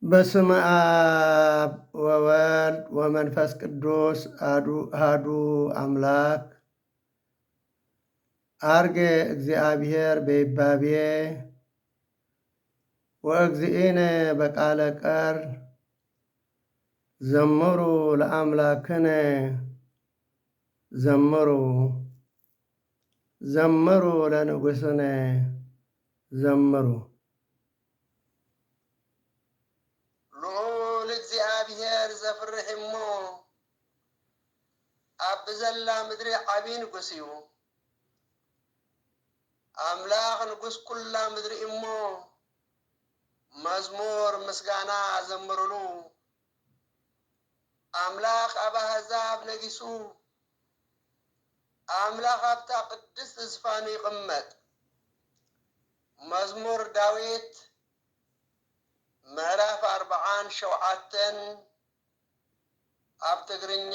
በስመ አብ ወወልድ ወመንፈስ ቅዱስ አሐዱ አምላክ። አርጌ እግዚአብሔር በይባቤ ወእግዚእነ በቃለ ቀር ዘምሩ ለአምላክነ ዘምሩ ዘምሩ ለንጉሥነ ዘምሩ። ልዑል እግዚአብሔር ዘፍርሕ እሞ ኣብ ዘላ ምድሪ ዓብዪ ንጉሥ እዩ። ኣምላኽ ንጉሥ ኩላ ምድሪ እሞ መዝሙር ምስጋና ዘምርሉ። ኣምላኽ ኣብ ኣሕዛብ ነጊሱ ኣምላኽ ኣብታ ቅድስቲ ዝፋኑ ይቕመጥ። መዝሙር ዳዊት ምዕራፍ 47 ኣብ ትግርኛ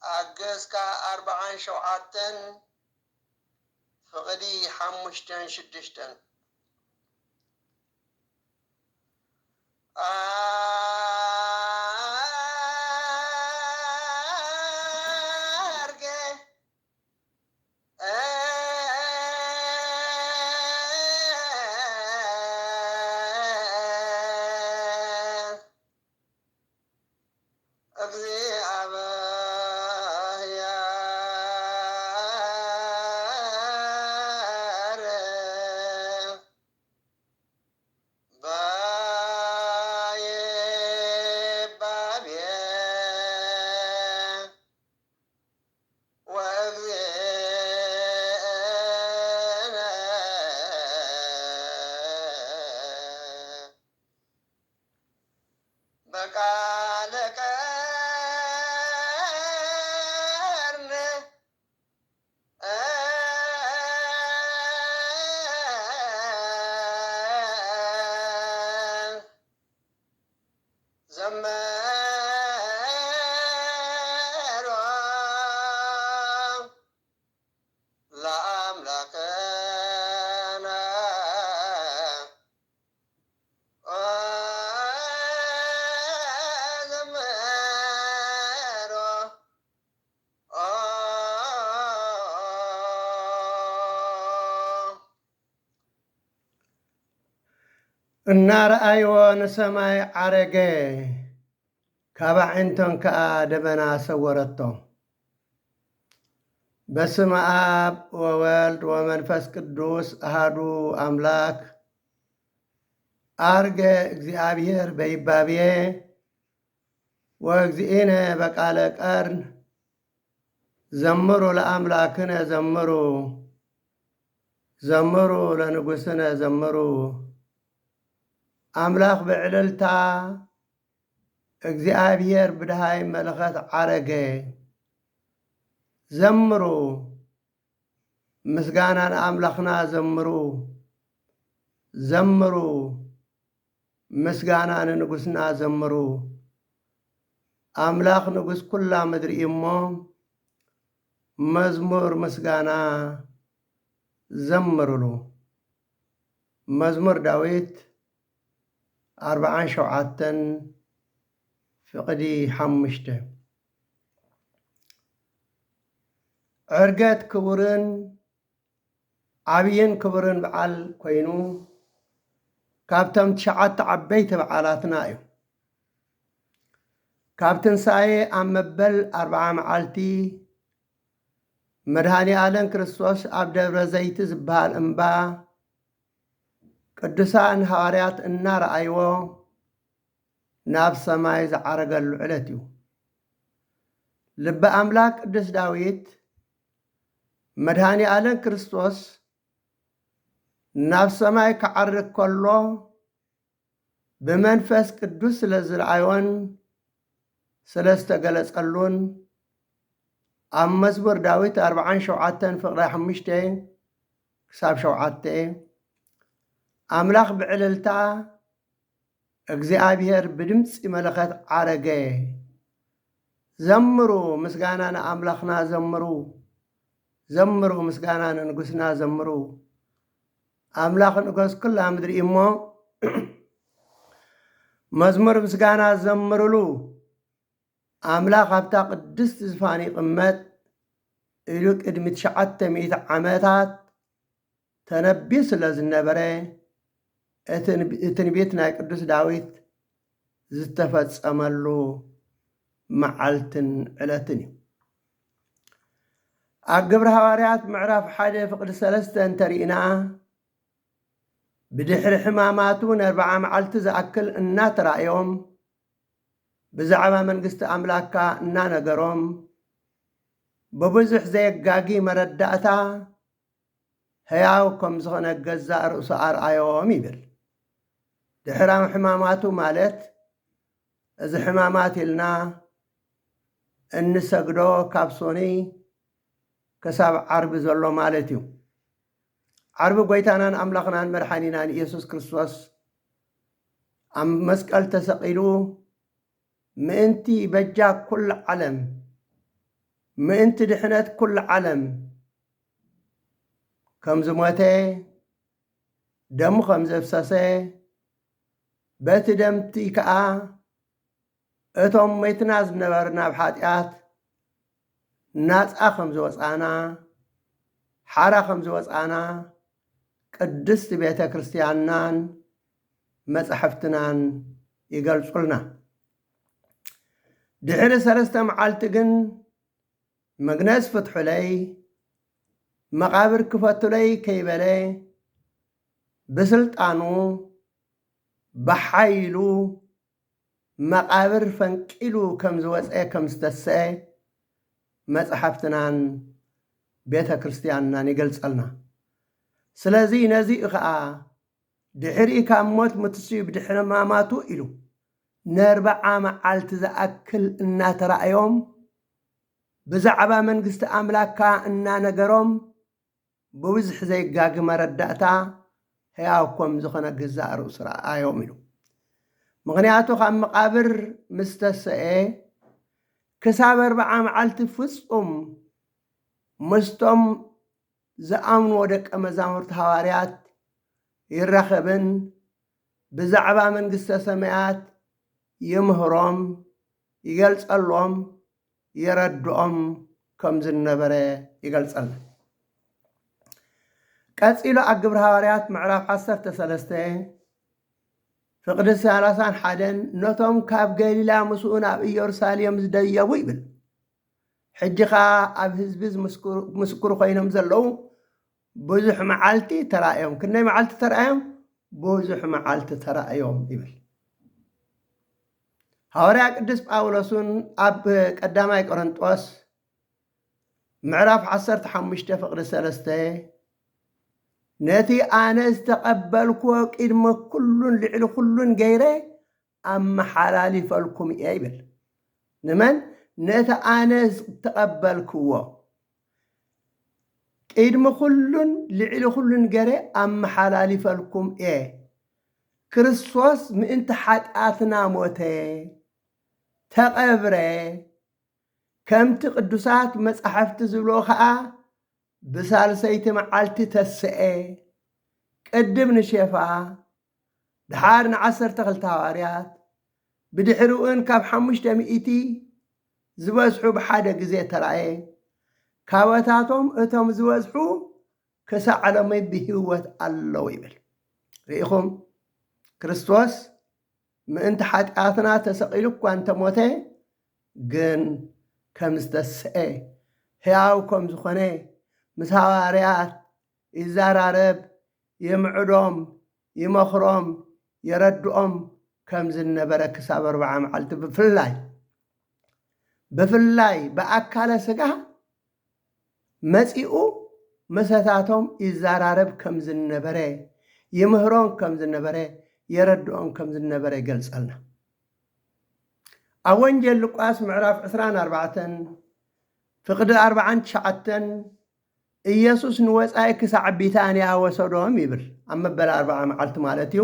ኣገዝካ 47 ፍቕዲ 5-6 በቃለ ቀርነ ዘመሮ ለአምላክነ እናረአዮ ንሰማይ ዓረገ ካብ ዓይንቶን ከዓ ደመና ሰወረቶ። በስመ አብ ወወልድ ወመንፈስ ቅዱስ አሐዱ አምላክ። አርገ እግዚአብሔር በይባቤ ወእግዚእነ በቃለ ቀርን ዘምሩ ለአምላክነ ዘምሩ ዘምሩ ለንጉሥነ ዘምሩ። አምላኽ ብዕልልታ እግዚአብሔር ብድሃይ መለኸት ዓረገ ዘምሩ ምስጋና ንኣምላኽና ዘምሩ ዘምሩ ምስጋና ንንጉሥና ዘምሩ። አምላኽ ንጉሥ ኩላ ምድሪ እሞ መዝሙር ምስጋና ዘምሩሉ። መዝሙር ዳዊት 47 ፍቕዲ 5 ዕርገት ክቡርን ዓብይን ክቡርን በዓል ኮይኑ ካብቶም 9 ዓበይቲ በዓላትና እዩ። ካብ ትንሣኤ ኣብ መበል 40 መዓልቲ መድኃኒ ዓለም ክርስቶስ ኣብ ደብረ ዘይቲ ዝበሃል እምባ ቅዱሳን ሐዋርያት እናረኣይዎ ናብ ሰማይ ዝዓረገሉ ዕለት እዩ። ልበ ኣምላክ ቅዱስ ዳዊት መድኃኒ ዓለም ክርስቶስ ናብ ሰማይ ክዓርግ ከሎ ብመንፈስ ቅዱስ ስለ ዝረአዮን ስለ ዝተገለጸሉን ኣብ መዝሙር ዳዊት 47 ፍቕዲ 5-7 አምላኽ ብዕልልታ እግዚአብሔር ብድምፂ መለኸት ዓረገ ዘምሩ ምስጋና ንኣምላኽና ዘምሩ ዘምሩ ምስጋና ንንጉሥና ዘምሩ። አምላኽ ንጉሥ ኩላ ምድሪ እሞ መዝሙር ምስጋና ዘምርሉ ኣምላኽ ኣብታ ቅድስቲ ዝፋን ይቕመጥ ኢሉ ቅድሚ 900 ዓመታት ተነቢዩ ስለ ዝነበረ እቲ ትንቢት ናይ ቅዱስ ዳዊት ዝተፈጸመሉ መዓልትን ዕለትን እዩ። ኣብ ግብሪ ሃዋርያት ምዕራፍ 1 ፍቕዲ 3 እንተሪእና ብድሕሪ ሕማማቱ ን40 መዓልቲ ዝኣክል እናተራእዮም ብዛዕባ መንግስቲ ኣምላክካ እናነገሮም ብብዙሕ ዘየጋጊ መረዳእታ ሕያው ከም ዝኾነ ገዛእ ርእሱ ኣርኣዮም ይብል። ድሕሪ ሕማማቱ ማለት እዚ ሕማማት ኢልና እንሰግዶ ካብ ሶኒ ክሳብ ዓርቢ ዘሎ ማለት እዩ። ዓርቢ ጎይታናን ኣምላኽናን መድሓኒናን ኢየሱስ ክርስቶስ ኣብ መስቀል ተሰቒሉ ምእንቲ በጃ ኩሉ ዓለም ምእንቲ ድሕነት ኩሉ ዓለም ከም ዝሞተ ደሙ ከም ዘፍሰሰ በቲ ደምቲ ከዓ እቶም ሞይትና ዝነበርና ብሓጢኣት ናፃ ከም ዝወፃና ሓራ ከም ዝወፃና ቅድስቲ ቤተ ክርስቲያንናን መጻሕፍትናን ይገልጹልና። ድሕሪ 3 መዓልቲ ግን መግነዝ ፍትሑለይ መቃብር ክፈቱለይ ከይበለ ብስልጣኑ ብሓይሉ መቃብር ፈንቂሉ ከም ዝወፀ ከም ዝተስአ መጽሓፍትናን ቤተ ክርስቲያንናን ይገልጸልና። ስለዚ ነዚኡ ከዓ ድሕሪ ካብ ሞት ምትስዩ ብድሕሪ ሕማማቱ ኢሉ ን40 መዓልቲ ዝኣክል እናተራእዮም ብዛዕባ መንግስቲ ኣምላክካ እናነገሮም ብብዙሕ ዘይጋግ መረዳእታ ሕያው ከም ዝኾነ ገዛእ ርእሱ ረኣዮም ኢሉ። ምክንያቱ ካብ መቃብር ምስ ተስአ ክሳብ 40 መዓልቲ ፍጹም ምስቶም ዝኣምንዎ ደቀ መዛሙርቲ ሃዋርያት ይራኸብን ብዛዕባ መንግስተ ሰማያት ይምህሮም ይገልጸሎም ይረድኦም ከም ዝነበረ ይገልጸልና። ቀፂሉ ኣብ ግብሪ ሃዋርያት ምዕራፍ 13 ፍቕዲ 31 ነቶም ካብ ገሊላ ምስኡ ናብ ኢየሩሳሌም ዝደየቡ ይብል። ሕጂ ከዓ ኣብ ህዝቢ ምስክሩ ኮይኖም ዘለዉ ብዙሕ መዓልቲ ተራእዮም። ክንደይ መዓልቲ ተራእዮም? ብዙሕ መዓልቲ ተራእዮም ይብል። ሃዋርያ ቅዱስ ጳውሎስን ኣብ ቀዳማይ ቆሮንጦስ ምዕራፍ 15 ፍቕዲ 3 ነቲ ኣነ ዝተቐበልክዎ ቅድሚ ኩሉን ልዕሊ ኩሉን ገይረ ኣመሓላሊፈልኩም እየ ይብል። ንመን? ነቲ ኣነ ዝተቐበልክዎ ቅድሚ ኩሉን ልዕሊ ኩሉን ገይረ ኣመሓላሊፈልኩም እየ። ክርስቶስ ምእንቲ ሓጢኣትና ሞተ ተቐብረ ከምቲ ቅዱሳት መጻሕፍቲ ዝብሎ ከዓ ብሳልሰይቲ መዓልቲ ተስአ ቅድም ንሼፋ ድሓር ን12 ሃዋርያት ብድሕሪኡን ካብ 500 ዝበዝሑ ብሓደ ግዜ ተራእየ። ካበታቶም እቶም ዝበዝሑ ክሳዕ ሎሚ ብህይወት ኣለዉ ይብል። ርኢኹም ክርስቶስ ምእንቲ ሓጢኣትና ተሰቒሉ እኳ እንተሞተ ግን ከም ዝተስአ ሕያው ከም ዝኾነ ምስ ሃዋርያት ይዘራረብ የምዕዶም ይመኽሮም የረድኦም ከም ዝነበረ ክሳብ 40 መዓልቲ ብፍላይ ብኣካለ ሥጋ መጺኡ መሰታቶም ይዘራረብ ከም ዝነበረ ይምህሮም ከም ዝነበረ የረድኦም ከም ዝነበረ ይገልጸልና። ኣብ ወንጌል ሉቃስ ምዕራፍ 24 ፍቕዲ 49 ኢየሱስ ንወፃኢ ክሳዕ ቢታንያ ወሰዶም ይብል። ኣብ መበል 40 መዓልቲ ማለት እዩ።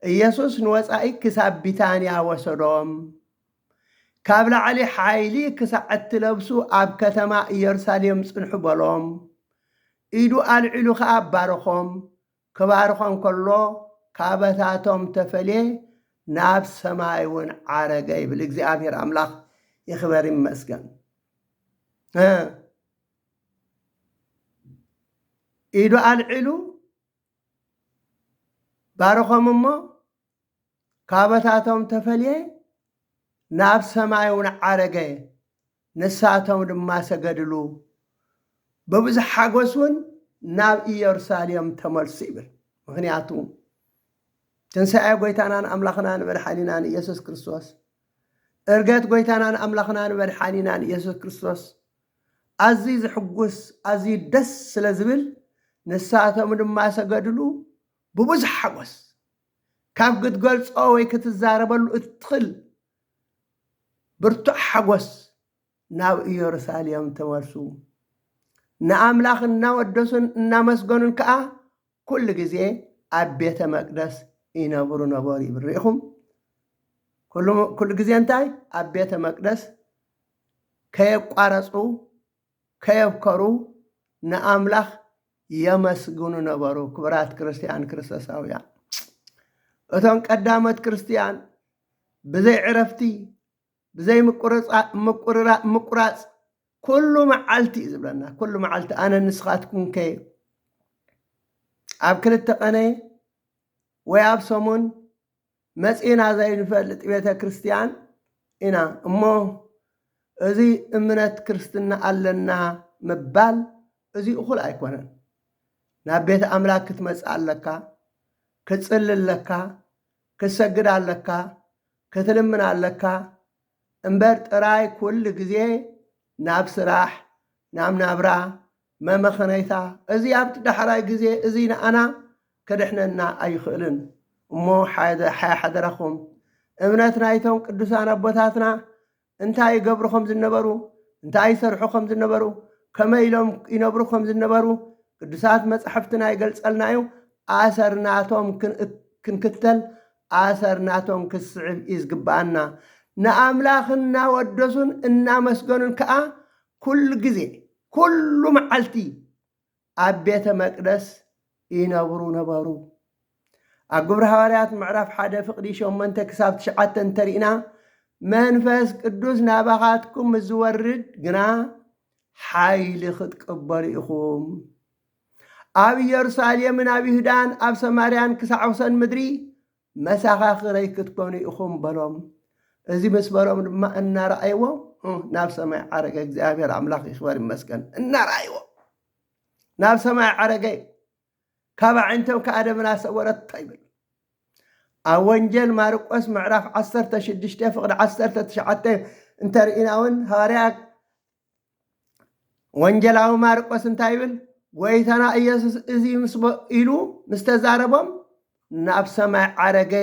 ኢየሱስ ንወፃኢ ክሳብ ቢታንያ ወሰዶም ካብ ላዕሊ ሓይሊ ክሳዕ እትለብሱ ኣብ ከተማ ኢየሩሳሌም ጽንሑ በሎም ኢዱ ኣልዒሉ ከዓ ባርኾም ክባርኾም ከሎ ካበታቶም ተፈልየ ናብ ሰማይ እውን ዓረገ ይብል እግዚኣብሔር ኣምላኽ ይኽበር ይመስገን ኢዱ ኣልዒሉ ባረኾም እሞ ካበታቶም ተፈልየ ናብ ሰማይ እውን ዓረገ ንሳቶም ድማ ሰገድሉ በብዙሕ ሓጎስ እውን ናብ ኢየሩሳሌም ተመልሱ ይብል ምክንያቱ ትንሣኤ ጎይታናን ኣምላኽናን መድሓኒናን ኢየሱስ ክርስቶስ እርገት ጎይታናን ኣምላኽናን መድሓኒናን ኢየሱስ ክርስቶስ ኣዝዩ ዝሕጉስ ኣዝዩ ደስ ስለ ዝብል ንሳቶም ድማ ሰገድሉ ብብዙሕ ሓጎስ ካብ ክትገልጾ ወይ ክትዛረበሉ እትኽእል ብርቱዕ ሓጎስ ናብ ኢየሩሳሌም ተመልሱ ንኣምላኽ እናወደሱን እናመስገኑን ከዓ ኩሉ ግዜ ኣብ ቤተ መቅደስ ይነብሩ ነበሩ ይብል ርኢኹም ኩሉ ግዜ እንታይ ኣብ ቤተ መቅደስ ከየቋረፁ ከየብከሩ ንኣምላኽ የመስግኑ ነበሩ ክቡራት ክርስቲያን ክርስቶሳውያን እቶም ቀዳሞት ክርስቲያን ብዘይ ዕረፍቲ ብዘይ ምቁራፅ ኩሉ መዓልቲ እዩ ዝብለና ኩሉ መዓልቲ ኣነ ንስኻትኩም ከ ኣብ ክልተ ቀነ ወይ ኣብ ሰሙን መፂና ዘይንፈልጥ ቤተ ክርስቲያን ኢና እሞ እዚ እምነት ክርስትና ኣለና ምባል እዚ እኹል ኣይኮነን ናብ ቤተ ኣምላክ ክትመፅእ ኣለካ ክትፅልል ኣለካ ክትሰግድ ኣለካ ክትልምን ኣለካ እምበር ጥራይ ኩሉ ግዜ ናብ ስራሕ ናብ ናብራ መመኸነይታ እዚ ኣብቲ ዳሕራይ ግዜ እዚ ንኣና ከድሕነና ኣይኽእልን እሞ ሓደረኹም እምነት ናይቶም ቅዱሳን ኣቦታትና እንታይ ይገብሩ ከም ዝነበሩ እንታይ ይሰርሑ ከም ዝነበሩ ከመይ ኢሎም ይነብሩ ከም ዝነበሩ ቅዱሳት መጻሕፍትና ይገልጸልናዩ ኣሰርናቶም ክንክተል ኣሰርናቶም ክስዕብ እዩ ዝግባአና ንኣምላኽ እናወደሱን እናመስገኑን ከዓ ኩሉ ግዜ ኩሉ መዓልቲ ኣብ ቤተ መቅደስ ይነብሩ ነበሩ ኣብ ግብረ ሐዋርያት ምዕራፍ 1 ፍቕዲ 8 ክሳብ 9 እንተሪእና መንፈስ ቅዱስ ናባኻትኩም ዝወርድ ግና ሓይሊ ክትቅበሉ ኢኹም ኣብ ኢየሩሳሌምን ኣብ ይሁዳን ኣብ ሰማርያን ክሳብ ወሰን ምድሪ መሳኻኽረይ ክትኮኑ ኢኹም በሎም እዚ ምስ በሎም ድማ እናረኣይዎ ናብ ሰማይ ዓረገ እግዚኣብሔር ኣምላኽ ይኽበር ይመስገን እናረኣይዎ ናብ ሰማይ ዓረገ ካብ ዓይንቶም ከኣደምና ሰወረታ ይብል ኣብ ወንጌል ማርቆስ ምዕራፍ 16 ፍቕዲ 19 እንተሪእና እውን ሐዋርያት ወንጌላዊ ማርቆስ እንታይ ይብል ጎይታና ኢየሱስ እዚ ኢሉ ምስ ተዛረቦም ናብ ሰማይ ዓረገ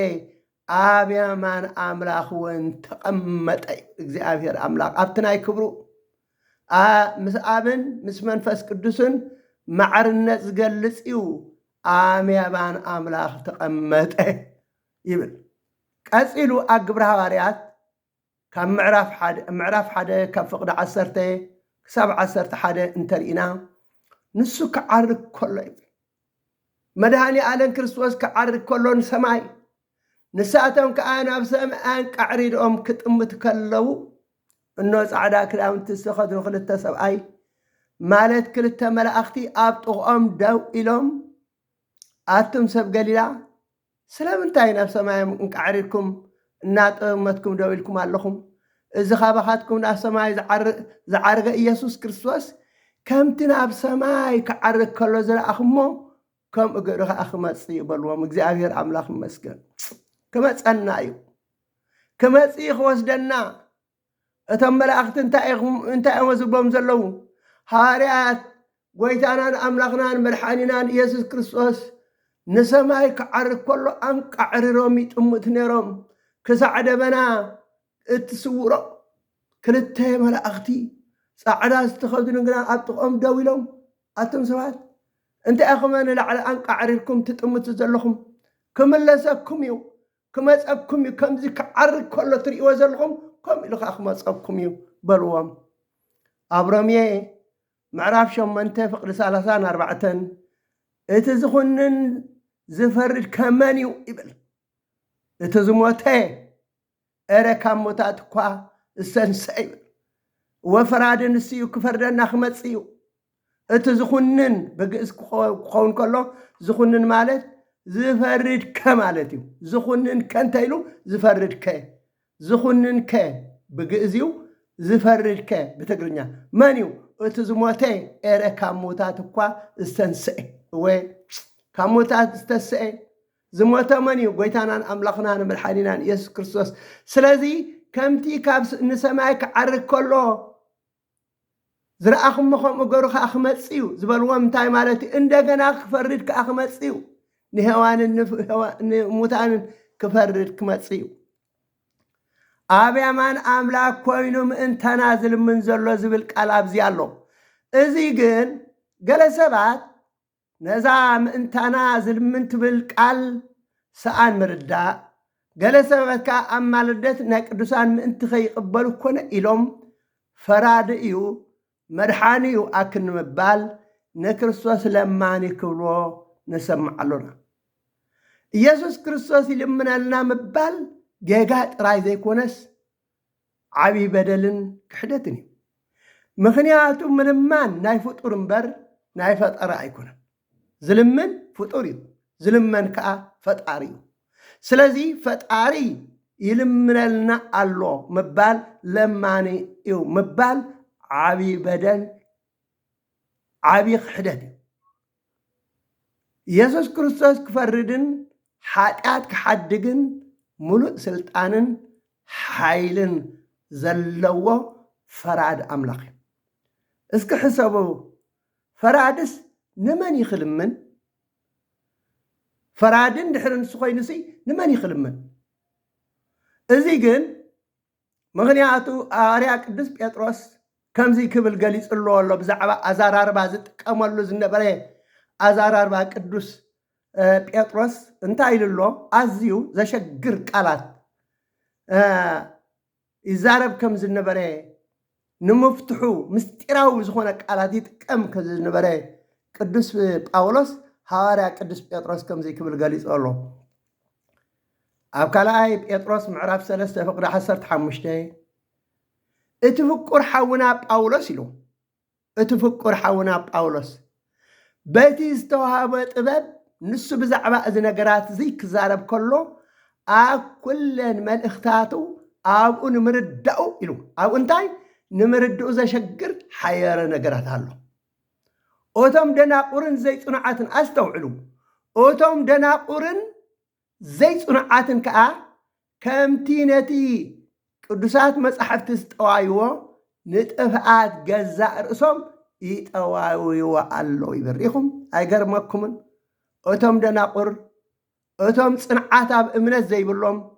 ኣብ የማን ኣምላኽ እውን ተቐመጠ እግዚኣብሔር ኣምላኽ ኣብቲ ናይ ክብሩ ምስ ኣብን ምስ መንፈስ ቅዱስን ማዕርነት ዝገልጽ እዩ ኣብ የማን ኣምላኽ ተቐመጠ ይብል ቀፂሉ ኣብ ግብረ ሐዋርያት ካብ ምዕራፍ 1 ካብ ፍቕዲ 10 ክሳብ 11 እንተሪእና ንሱ ክዓርግ ከሎ ይብል መድሃኒ ዓለም ክርስቶስ ክዓርግ ከሎ ንሰማይ ንሳቶም ከዓ ናብ ሰማያን ቃዕሪዶም ክጥምት ከለዉ እኖ ጻዕዳ ክዳውንቲ ዝተኸድኑ ክልተ ሰብኣይ ማለት ክልተ መላእኽቲ ኣብ ጥቕኦም ደው ኢሎም ኣቱም ሰብ ገሊላ ስለምንታይ ናብ ሰማይ እንቃዕሪድኩም እናጠመትኩም ደው ኢልኩም ኣለኹም እዚ ካባኻትኩም ናብ ሰማይ ዝዓረገ ኢየሱስ ክርስቶስ ከምቲ ናብ ሰማይ ክዓርግ ከሎ ዝረኣኽሞ ከምኡ ገይሩ ከዓ ክመፅእ ይበልዎም እግዚኣብሔር ኣምላኽ ይመስገን ክመፀና እዩ ክመፅእ ክወስደና እቶም መላእኽቲ እንታይ እዮም ዝብሎም ዘለዉ ሐዋርያት ጎይታናን ኣምላኽናን መድሓኒናን ኢየሱስ ክርስቶስ ንሰማይ ክዓርግ ከሎ ኣንቃዕሪሮም ይጥምት ነይሮም ክሳዕ ደበና እትስውሮ ክልተ መላእኽቲ ጻዕዳ ዝተኸድኑ ግና ኣብ ጥቕኦም ደው ኢሎም ኣቶም ሰባት እንታይ ኢኹም ንላዕሊ ኣንቃዕሪርኩም ትጥምቱ ዘለኹም ክምለሰኩም እዩ ክመፀኩም እዩ ከምዚ ክዓርግ ከሎ ትርእይዎ ዘለኹም ከምኡ ኢሉ ከዓ ክመፀኩም እዩ በልዎም ኣብ ሮሜ ምዕራፍ 8 ፍቕዲ 34 እቲ ዝኹንን ዝፈርድ ከመን እዩ ይብል اتزموته اركا موتاتكوا السنسي وفرادن السيو كفردنا خمتسيو اتزخنن بقيس كون كله زخنن مالت زفرد كمالتيو زخنن كنتايلو زفرد ك زخنن ك بقيزيو زفرد ك بتقرنيا مانيو اتزموته اركا موتاتكوا السنسي و كموتات استسئ زموتا منيو قويتانان أملاقنان ملحانينان يسوس كريستوس سلازي كمتي كابس نسمعك عرق كله زرأخم مخم أقروخ أخمت سيو زبالوام تاي مالتي اندقنا كفرد كأخمت سيو نهوان موتان كفرد كمت سيو أبي أمان أملاك كوينو من تنازل من زلو زبالك ألاب زيالو إذيقن قال سبات نزام انتنا زلمنت بالقال سان مردا جلسبتك اما لدت نقدسان انت خيقبلوا كون إلهم فرادئيو مرحانيو اكن مبال نكريستوس لماني كبرو نسمع لنا يسوس كريستوس يلمنا لنا مبال جيغات راي زي كونس عبي بدلن كحدتني مخنياتو منمان ناي فطور مبر ناي فطر ايكون زلمن فطوري زلمن كا فطاري سلازي فطاري يلمنلنا الله مبال لماني يو مبال عبي بدن عبي خدد يسوس كريستوس كفردن حاتات كحدغن ملء سلطانن حيلن زلوا فراد املاخ اسك حسابو فرادس نمن يخلمن فرادن دحرن سخوينسي نمن يخلمن ازي جن مغنياتو اريا قدس بيطرس كمزي كبل غليص الله بزعبا ازار 40 زتقملو زنبره ازار 40 قدس بيطرس انتاي لله ازيو زشغر قالات يزارب كم زنبره نمفتحو مستيراو زخونه قالات يتقم كزنبره قدس باولوس حواريا قدس بيطرس كمزي كبل غليص الله أبكالاي بيطرس معرف 3 فقرة 15 اتفكر حونا باولوس يلو اتفكر حونا باولوس بيتي استوهاب طبب نسو بزعبا از نغرات زي كزارب كله كلن ملختاتو ابو نمردو يلو ابو انتاي نمردو زشغر حيره نغرات الله اوتم دناقورن زي صنعاتن استوعلو اوتم دناقورن زي صنعاتن كا كمتينتي قدسات مصحفت استوايو نطفات جزاء رسوم يطوايو الله يبريكم ايغرمكم اوتم دناقور اوتم صنعات اب امنت زي بلوم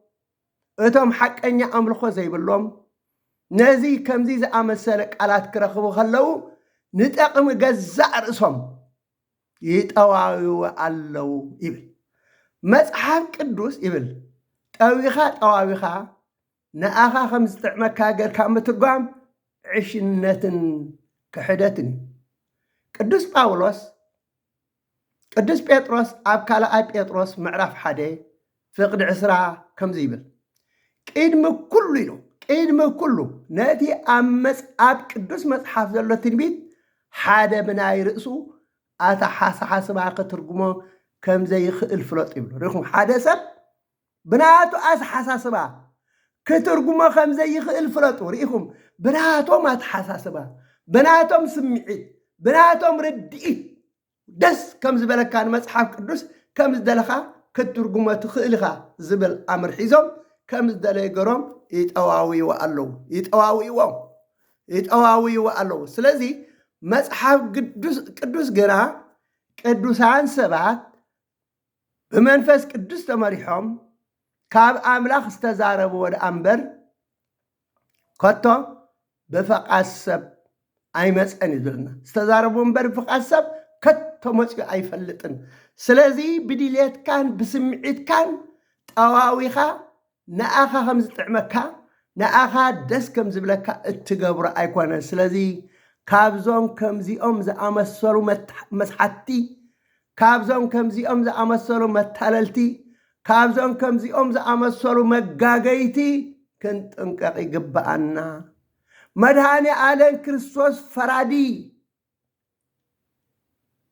اوتم حقኛ املخو زي بلوم نزي كمزي زامسل قالات كرخبو خلو نطقم جزاء رسوم يطوايو الله يبل مصحف قدوس يبل طاويخا ناخا خمس تعمكا غير كامترغام عشنتن كحدتن قدوس باولوس قدوس بيطرس ابكالا بيطرس معرف حده فقد عسرا كمزي يبل قدم كله ناتي امس اب قدوس مصحف زلو تنبيت حدا بناي رأسو حاسبا كترجمو كم زي يخل فلوت يبلو ريكم حدا سب بناتو حاسبا كترجمو كم زي يخل فلوت ريكم بناتو ما تحاسبا بناتهم سمعي بناتهم ردي دس كم زبلك كان مصحف قدوس كم زدلخا كترجمو تخلخا زبل امر حيزم كم زدلي قروم يتواوي والله سلازي مصحف قدوس غرا قدوسان سبات بمنفس قدوس تمريحهم كاب املاخ استزاربوا ود انبر كتو بفقاسب ايمصن يزلنا استزاربوا انبر بفقاسب كتو مصي ايفلطن سلازي بديليت كان بسمعيت كان طواويخا ناخا خمس طعمكا ناخا دس كم زبلكا اتغبر ايكون سلازي كابزوم كمزيوم زامسلو مسحتي كابزوم كمزيوم زامسلو متاللتي ካብዞም ከምዚኦም ዝኣመሰሉ መጋገይቲ ክንጥንቀቕ ይግብአና። መድኃኔ ዓለም ክርስቶስ ፈራዲ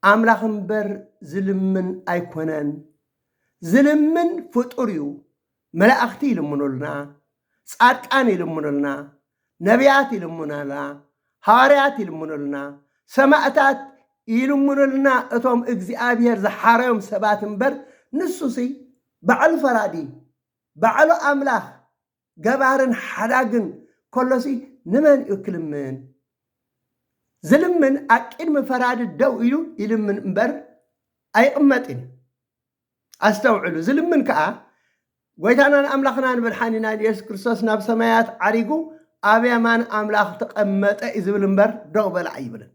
ኣምላኽ እምበር ዝልምን ኣይኮነን። ዝልምን ፍጡር እዩ። መላእኽቲ ይልምኑልና፣ ጻድቃን ይልምኑልና፣ ነቢያት ይልምኑልና፣ ሐዋርያት ይልምኑልና፣ ሰማዕታት ይልምኑልና። እቶም እግዚኣብሔር ዝሓረዮም ሰባት እምበር ንሱሲ ባዕሉ ፈራዲ ባዕሉ ኣምላኽ ገባርን ሓዳግን ከሎሲ ንመን እዩ ክልምን? ዝልምን ኣብ ቅድሚ ፈራዲ ደው ኢሉ ይልምን እምበር ኣይቕመጥን። ኣስተውዕሉ። ዝልምን ከዓ ጎይታናን ኣምላኽናን መድሓኒናን ኢየሱስ ክርስቶስ ናብ ሰማያት ዓሪጉ ኣብ የማን ኣምላኽ ተቐመጠ እዩ ዝብል እምበር ደው በላ ይብልን።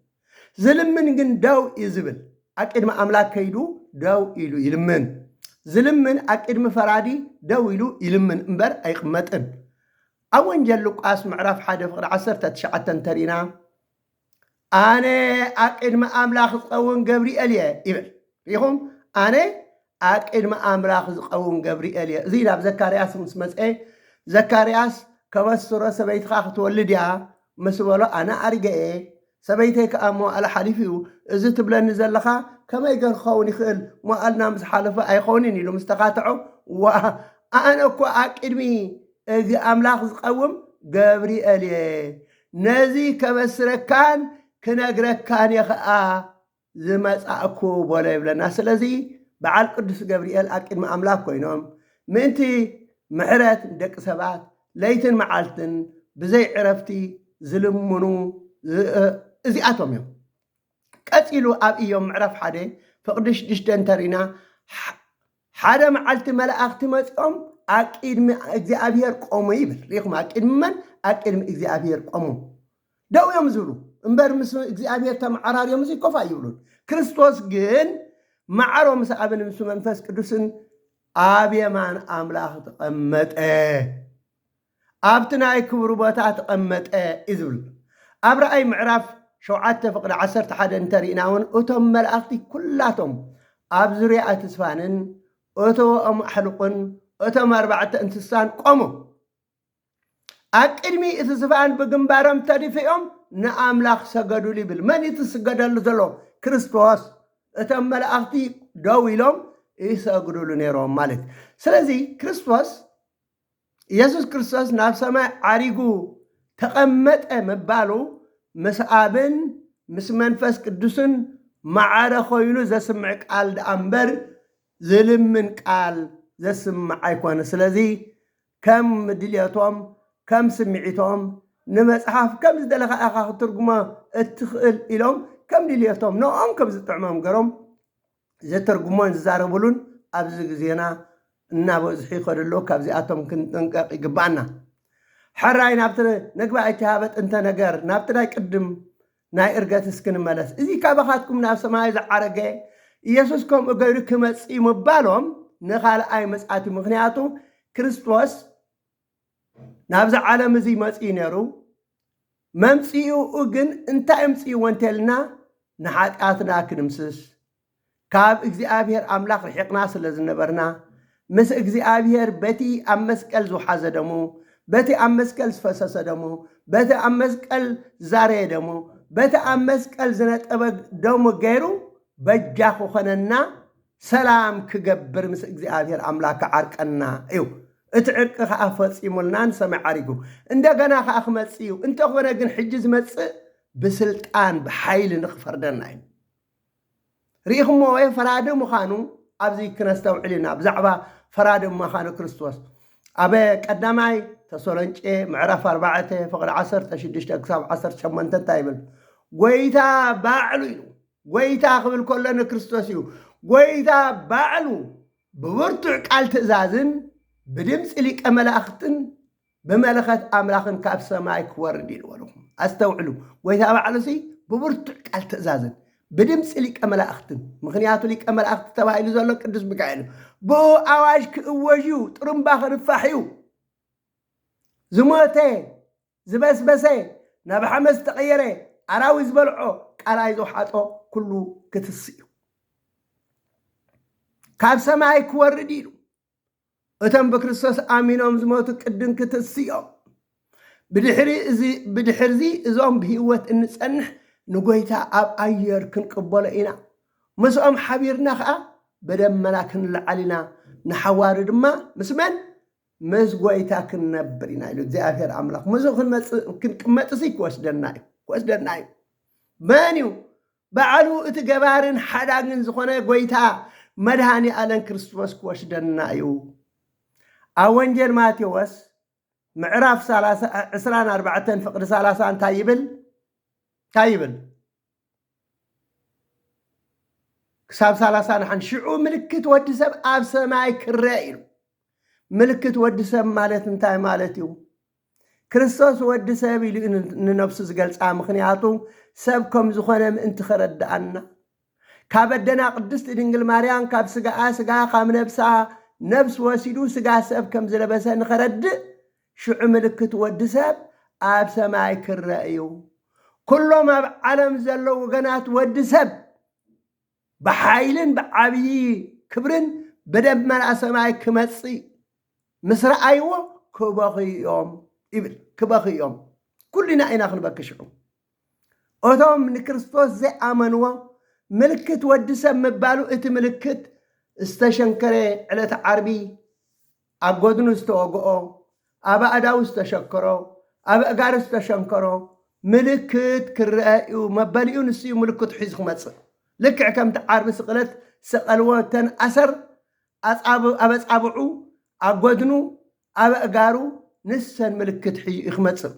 ዝልምን ግን ደው እዩ ዝብል ኣብ ቅድሚ ኣምላኽ ከይዱ ደው ኢሉ ይልምን። ዝልምን ኣብ ቅድሚ ፈራዲ ደው ኢሉ ይልምን እምበር ኣይቕመጥን። ኣብ ወንጌል ሉቃስ ምዕራፍ 1 ፍቅዲ 19 እንተሪእና ኣነ ኣብ ቅድሚ ኣምላኽ ዝኸውን ገብርኤል እየ ይብል። ሪኹም ኣነ ኣብ ቅድሚ ኣምላኽ ዝኸውን ገብርኤል እየ። እዚ ናብ ዘካርያስ ምስ መፅአ ዘካርያስ ከበስሮ ሰበይትኻ ክትወልድ እያ ምስ በሎ ኣነ ኣርገ እየ ሰበይተይ ከዓ መዋዕለ ሓሊፉ እዩ እዚ ትብለኒ ዘለኻ ከመይ ገር ክኸውን ይኽእል መዋዕልና ምስ ሓለፈ ኣይኸውንን ኢሉ ምስ ተኻትዖ ኣነ እኮ ኣብ ቅድሚ ኣምላኽ ዝቐውም ገብርኤል እየ ነዚ ከበስረካን ክነግረካን እየ ከዓ ዝመጻእኩ በሎ ይብለና። ስለዚ በዓል ቅዱስ ገብርኤል ኣብ ቅድሚ ኣምላኽ ኮይኖም ምእንቲ ምሕረት ደቂ ሰባት ለይትን መዓልትን ብዘይ ዕረፍቲ ዝልምኑ እዚኣቶም እዮም። ቀፂሉ ኣብ እዮም ምዕራፍ 1 ፍቅዲ 6 እንተሪእና ሓደ መዓልቲ መላእኽቲ መፂኦም ኣብ ቅድሚ እግዚኣብሔር ቆሙ ይብል። ሪኹም ኣብ ቅድሚ መን? ኣብ ቅድሚ እግዚኣብሔር ቆሙ ደው እዮም ዝብሉ እምበር ምስ እግዚኣብሔር ተመዓራርዮም እዚ ኮፍ ኣይብሉን። ክርስቶስ ግን ማዕሮ ምስ ኣብን ምስ መንፈስ ቅዱስን ኣብ የማን ኣምላኽ ተቐመጠ፣ ኣብቲ ናይ ክብሩ ቦታ ተቐመጠ እዩ ዝብል። ኣብ ረኣይ ምዕራፍ 7 ፍቅዲ 11 እንተሪእና እውን እቶም መላእኽቲ ኩላቶም ኣብ ዙርያ እቲ ስፋንን እቶም ኣሕልቁን እቶም 4 እንስሳን ቆሙ ኣብ ቅድሚ እቲ ስፋን ብግንባሮም ተደፊኦም ንኣምላኽ ሰገዱሉ ይብል። መን እዩ ትስገደሉ ዘሎ? ክርስቶስ። እቶም መላእኽቲ ደው ኢሎም ይሰግዱሉ ነይሮም ማለት። ስለዚ ክርስቶስ ኢየሱስ ክርስቶስ ናብ ሰማይ ዓሪጉ ተቐመጠ ምባሉ ምስ ኣብን ምስ መንፈስ ቅዱስን ማዕረ ኮይኑ ዘስምዕ ቃል ደኣ እምበር ዝልምን ቃል ዘስምዕ ኣይኮነ። ስለዚ ከም ድልየቶም ከም ስምዒቶም ንመጽሓፍ ከም ዝደለኻ ኢኻ ክትርጉሞ እትኽእል ኢሎም ከም ድልየቶም ንኦም ከም ዝጥዕሞም ገሮም ዘተርጉሞን ዝዛረብሉን ኣብዚ ግዜና እናበዝሑ ይኸድሎ። ካብዚኣቶም ክንጥንቀቕ ይግባአና። ሕራይ ናብቲ ነግባእቲ ሃበጥ እንተ ነገር ናብቲ ናይ ቅድም ናይ እርገት እስክንመለስ እዚ ካባኻትኩም ናብ ሰማይ ዝዓረገ ኢየሱስ ከምኡ ገይሩ ክመጽእ ምባሎም ንኻልኣይ መጽኣቲ። ምክንያቱ ክርስቶስ ናብዚ ዓለም እዚ መጽኡ ነይሩ። መምጽኡ ግን እንታይ ምጽኡ ወንቴልና ንኃጢአትና ክንምስስ ካብ እግዚኣብሔር ኣምላኽ ርሒቕና ስለ ዝነበርና ምስ እግዚኣብሔር በቲ ኣብ መስቀል ዝውሓዘ ደሙ በቲ ኣብ መስቀል ዝፈሰሰ ደሙ በቲ ኣብ መስቀል ዛረየ ደሙ በቲ ኣብ መስቀል ዝነጠበ ደሙ ገይሩ በጃ ክኾነና ሰላም ክገብር ምስ እግዚኣብሔር ኣምላኽ ዓርቀና እዩ። እቲ ዕርቂ ከዓ ፈጺሙልና ንሰማይ ዓሪጉ እንደገና ከዓ ክመጽእ እዩ። እንተኾነ ግን ሕጂ ዝመጽእ ብስልጣን ብሓይሊ ንኽፈርደና እዩ። ርኢኹሞ ወይ ፈራዲ ምዃኑ ኣብዚ ክነስተውዕል ኢና ብዛዕባ ፈራዲ ምዃኑ ክርስቶስ ኣብ ቀዳማይ ተሰሎንቄ ምዕራፍ 4 ፍቅዲ 16 ክሳብ 18 እንታይ ይብል? ጎይታ ባዕሉ ኢሉ ጎይታ ክብል ከሎ ንክርስቶስ እዩ። ጎይታ ባዕሉ ብብርቱዕ ቃል ትእዛዝን ብድምፂ ሊቀ መላእኽትን ብመለኸት ኣምላኽን ካብ ሰማይ ክወርድ ኢልወለኹም። ኣስተውዕሉ። ጎይታ ባዕሉ ሲ ብብርቱዕ ቃል ትእዛዝን ብድምፂ ሊቀ መላእኽትን፣ ምክንያቱ ሊቀ መላእኽቲ ተባሂሉ ዘሎ ቅዱስ ሚካኤል ብኡ ኣዋጅ ክእወዥዩ ጥሩምባ ክንፋሕ እዩ። ዝሞተ ዝበስበሰ ናብ ሓመድ ዝተቐየረ ኣራዊ ዝበልዖ ቃላይ ዝውሓጦ ኩሉ ክትስ እዩ ካብ ሰማይ ክወርድ ኢሉ እቶም በክርስቶስ አሚኖም ዝሞቱ ቅድም ክትስዮም ብድሕርዚ እዞም ብህይወት እንጸንሕ ንጎይታ ኣብ ኣየር ክንቅበሎ ኢና ምስኦም ሓቢርና ከዓ በደመና ክንለዓል ኢና ንሓዋሪ ድማ ምስ መን ምስ ጎይታ ክንነብር ኢና ኢሉ እግዚኣብሔር ኣምላኽ ምስ ክንቅመጥሲ ክወስደና እዩ መን እዩ በዓሉ እቲ ገባርን ሓዳግን ዝኾነ ጎይታ መድሃኒ ዓለም ክርስቶስ ክወስደና እዩ ኣብ ወንጌል ማቴዎስ ምዕራፍ 24 ፍቅዲ 30 እንታይ ይብል ክሳብ 31 ሽዑ ምልክት ወዲ ሰብ ኣብ ሰማይ ክረአ ኢሉ ምልክት ወዲ ሰብ ማለት እንታይ ማለት እዩ ክርስቶስ ወዲ ሰብ ኢሉ ንነፍሱ ዝገልፃ ምክንያቱ ሰብ ከም ዝኾነ ምእንቲ ከረድኣና ካብ ኣደና ቅድስቲ ድንግል ማርያም ካብ ስጋኣ ስጋ ካብ ነብሳ ነብስ ወሲዱ ስጋ ሰብ ከም ዝለበሰ ንኸረድእ ሽዑ ምልክት ወዲ ሰብ ኣብ ሰማይ ክረአ እዩ ኩሎም ኣብ ዓለም ዘለው ወገናት ወዲ ሰብ ብሓይልን ብዓብዪ ክብርን በደመና ሰማይ ክመፅእ ምስ ረኣይዎ ክበኽዮም ይብል ክበኽዮም ኩልና ኢና ክንበኪ ሽዑ እቶም ንክርስቶስ ዘይኣመንዎ ምልክት ወዲ ሰብ ምባሉ እቲ ምልክት ዝተሸንከረ ዕለት ዓርቢ ኣብ ጎድኑ ዝተወግኦ ኣብ ኣእዳው ዝተሸከሮ ኣብ እጋሩ ዝተሸንከሮ ምልክት ክርአ እዩ መበሊኡ ንስዩ ምልክት ሒዙ ክመፅእ ልክዕ ከምቲ ዓርቢ ስቕለት ሰቐልዎ ተንኣሰር ኣብ ኣጻብዑ ኣብ ጎድኑ ኣብ እጋሩ ንሰን ምልክት ሒዙ ክመፅእ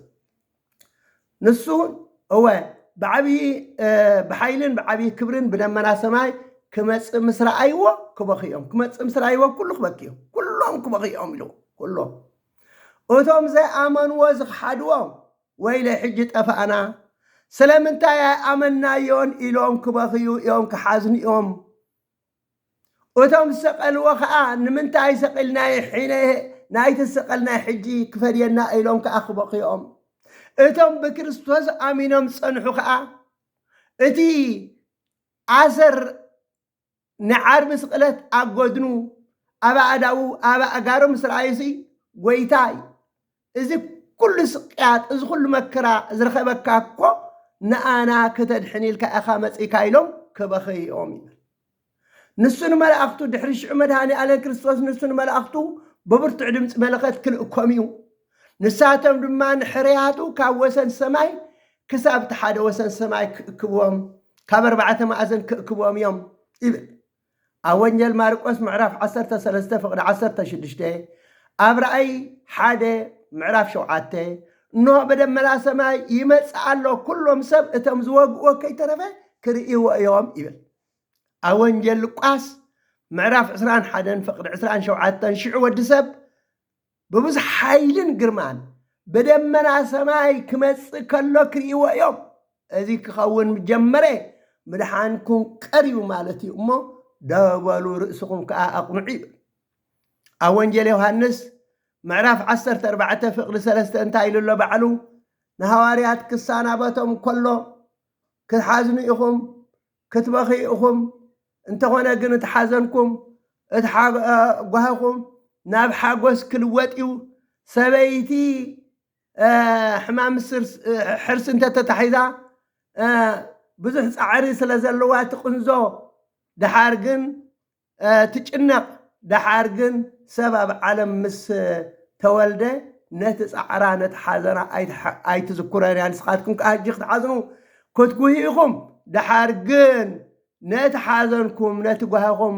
ንሱ እወ ብሓይልን ብዓብዪ ክብርን ብደመና ሰማይ ክመፅእ ምስ ረኣይዎ ክበኽዮም ክመፅእ ምስ ረኣይዎ ኩሉ ክበክዮም ኩሎም ክበኽዮም ኢሉ ኩሎም እቶም ዘይኣመንዎ ዝኽሓድዎም ወይለይ ሕጂ ጠፋኣና ስለምንታይ ኣይኣመናዮን ኢሎም ክበኽዩ እዮም ክሓዝኑ እዮም እቶም ዝሰቐልዎ ከዓ ንምንታይ ሰቒልናይ ሒነ ናይቲ ሰቐልናይ ሕጂ ክፈድየና ኢሎም ከዓ ክበኽዮም እቶም ብክርስቶስ ኣሚኖም ፀንሑ ከዓ እቲ ኣሰር ንዓርቢ ስቕለት ኣብ ጎድኑ ኣብ ኣእዳው ኣብ ኣጋሩ ምስ ረኣዩሲ ጎይታ እዚ ኩሉ ስቅያት እዚ ኩሉ መከራ ዝረኸበካ እኮ ንኣና ከተድሕን ኢልካ ኢኻ መፂካ ኢሎም ክበኽዮም ይብል ንሱ ንመላእኽቱ ድሕሪ ሽዑ መድሃኒ ዓለም ክርስቶስ ንሱ ንመላእኽቱ ብብርቱዕ ድምፂ መለኸት ክልእኮም እዩ ንሳቶም ድማ ንሕርያቱ ካብ ወሰን ሰማይ ክሳብ እቲ ሓደ ወሰን ሰማይ ክእክብዎም ካብ 4 ማዕዘን ክእክብዎም እዮም ይብል ኣብ ወንጌል ማርቆስ ምዕራፍ 13 ፍቅዲ 16 ኣብ ራእይ 1 ምዕራፍ 7 እነሆ በደመና ሰማይ ይመጽእ ኣሎ ኩሎም ሰብ እቶም ዝወግእዎ ከይተረፈ ክርእይዎ እዮም ይብል ኣብ ወንጌል ሉቃስ ምዕራፍ 21 ፍቅዲ 27 ሽዑ ወዲ ሰብ ብብዙሕ ሓይልን ግርማን በደመና ሰማይ ክመጽእ ከሎ ክርእይዎ እዮም እዚ ክኸውን ጀመረ ምድሓንኩም ቀሪቡ ማለት እዩ እሞ ደበሉ ርእስኩም ከዓ ኣቕንዑ ይብል ኣብ ወንጌል ዮሃንስ ምዕራፍ 14 ፍቅዲ 3 እንታይ ኢሉ ኣሎ ባዕሉ ንሃዋርያት ክሳናበቶም ከሎ ክትሓዝኑ ኢኹም ክትበኺ ኢኹም እንተኾነ ግን እትሓዘንኩም እትጓህኹም ናብ ሓጎስ ክልወጥ እዩ ሰበይቲ ሕማም ሕርሲ እንተተታሒዛ ብዙሕ ፃዕሪ ስለ ዘለዋ ትቕንዞ ድሓር ግን ትጭነቕ ድሓር ግን ሰብ ኣብ ዓለም ምስ ተወልደ ነቲ ፃዕራ ነቲ ሓዘና ኣይትዝኩረን እያ ንስኻትኩም ከዓ ሕጂ ክትሓዝኑ ክትጉሂ ኢኹም ድሓር ግን ነቲ ሓዘንኩም ነቲ ጓህኹም